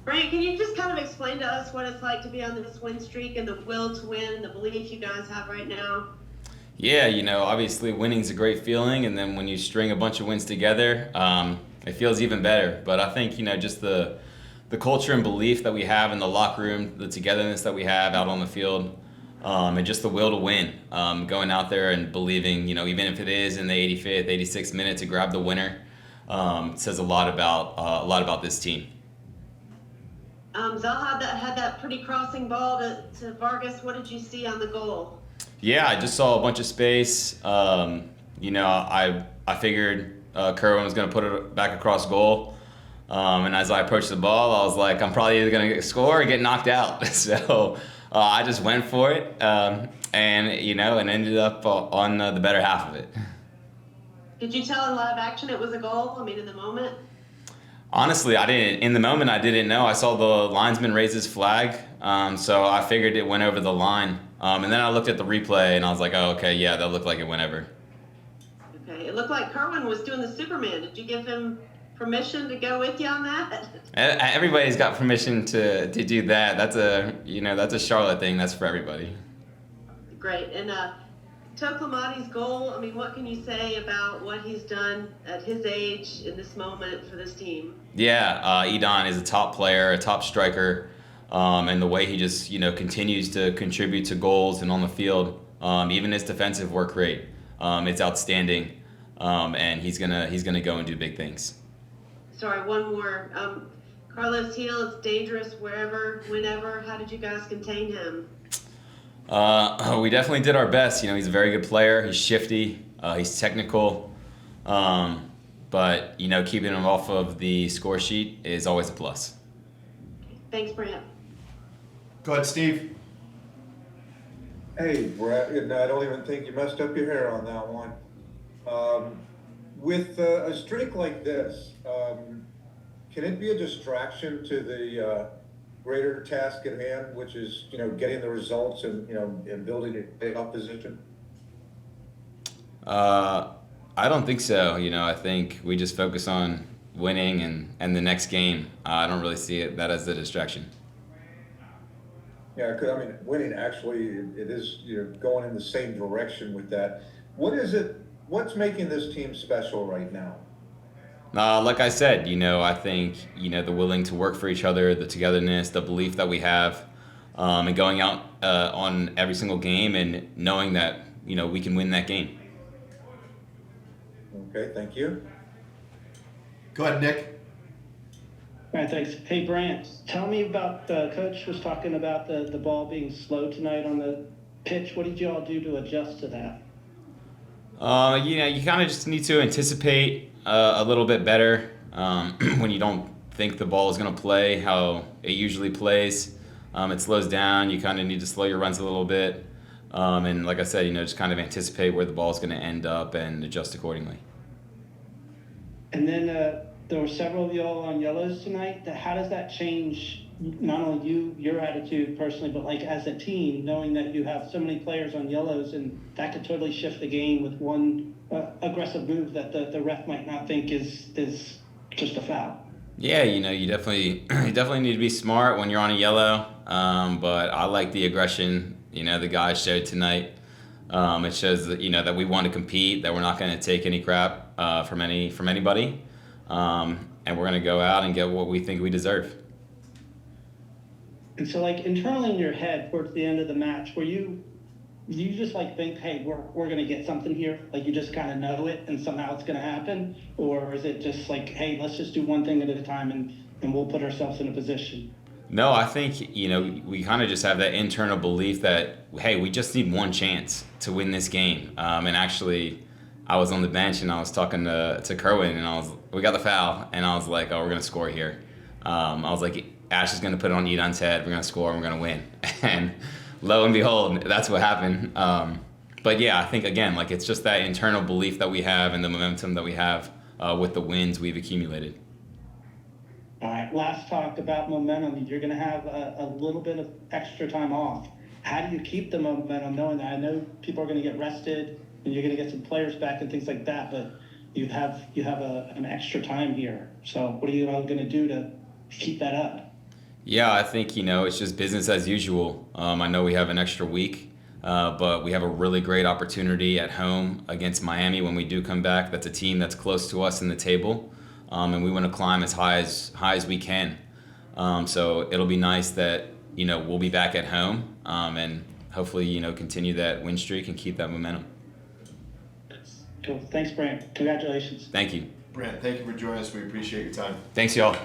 Brandt, can you just kind of explain to us what it's like to be on this win streak and the will to win and the belief you guys have right now? Yeah, obviously winning's a great feeling, and then when you string a bunch of wins together, it feels even better. But I think, just the culture and belief that we have in the locker room, the togetherness that we have out on the field, and just the will to win, going out there and believing, even if it is in the 85th, 86th minute to grab the winner, says a lot about this team. Zaha had that pretty crossing ball to Vargas. What did you see on the goal? Yeah, I just saw a bunch of space. I figured Kerwin was going to put it back across goal. And as I approached the ball, I was like, I'm probably either going to score or get knocked out. So I just went for it, and ended up on the better half of it. Did you tell in live action it was a goal? I mean, in the moment? Honestly, I didn't. In the moment, I didn't know. I saw the linesman raise his flag, so I figured it went over the line. And then I looked at the replay, and I was like, oh, okay, yeah, that looked like it went over. Okay, it looked like Kerwin was doing the Superman. Did you give him permission to go with you on that? Everybody's got permission to do that. That's a Charlotte thing. That's for everybody. Great. And Toklamati's goal, I mean, what can you say about what he's done at his age in this moment for this team? Yeah, Edon is a top player, a top striker, and the way he just, continues to contribute to goals and on the field, even his defensive work rate, it's outstanding, and he's gonna go and do big things. Sorry, one more. Carlos Heel is dangerous wherever, whenever. How did you guys contain him? We definitely did our best. He's a very good player. He's shifty. He's technical. But, keeping him off of the score sheet is always a plus. Thanks, Brandt. Go ahead, Steve. Hey, Brett, and I don't even think you messed up your hair on that one. With a streak like this, can it be a distraction to the greater task at hand, which is, getting the results and, and building a playoff position? I don't think so. I think we just focus on winning and the next game. I don't really see that as a distraction. Yeah, because winning actually it is going in the same direction with that. What's making this team special right now? Like I said, I think the willing to work for each other, the togetherness, the belief that we have, and going out on every single game and knowing that we can win that game. Okay, thank you. Go ahead, Nick. All right, thanks. Hey, Brandt, tell me about the coach was talking about the ball being slow tonight on the pitch. What did you all do to adjust to that? You kind of just need to anticipate a little bit better when you don't think the ball is going to play how it usually plays. It slows down. You kind of need to slow your runs a little bit. And like I said, just kind of anticipate where the ball is going to end up and adjust accordingly. And then there were several of y'all on yellows tonight. How does that change not only your attitude personally, but like as a team, knowing that you have so many players on yellows and that could totally shift the game with one aggressive move that the ref might not think is just a foul? Yeah, you definitely need to be smart when you're on a yellow. But I like the aggression, the guys showed tonight. It shows that that we want to compete, that we're not going to take any crap from anybody, and we're going to go out and get what we think we deserve. And so, like, internally in your head towards the end of the match, do you just like think, hey, we're going to get something here? Like, you just kind of know it and somehow it's going to happen? Or is it just like, hey, let's just do one thing at a time and we'll put ourselves in a position? No, I think, we kind of just have that internal belief that, hey, we just need one chance to win this game. And actually, I was on the bench and I was talking to Kerwin and we got the foul and I was like, oh, we're going to score here. I was like, Ash is going to put it on Edon's head. We're going to score and we're going to win. And lo and behold, that's what happened. But yeah, I think, again, like it's just that internal belief that we have and the momentum that we have with the wins we've accumulated. All right, last talk about momentum. You're going to have a little bit of extra time off. How do you keep the momentum knowing that? I know people are going to get rested and you're going to get some players back and things like that, but you have an extra time here. So what are you all going to do to keep that up? Yeah, I think, it's just business as usual. I know we have an extra week, but we have a really great opportunity at home against Miami when we do come back. That's a team that's close to us in the table, and we want to climb as high as we can. So it'll be nice that, we'll be back at home, and hopefully, continue that win streak and keep that momentum. Cool. Thanks, Brandt. Congratulations. Thank you. Brandt, thank you for joining us. We appreciate your time. Thanks, y'all.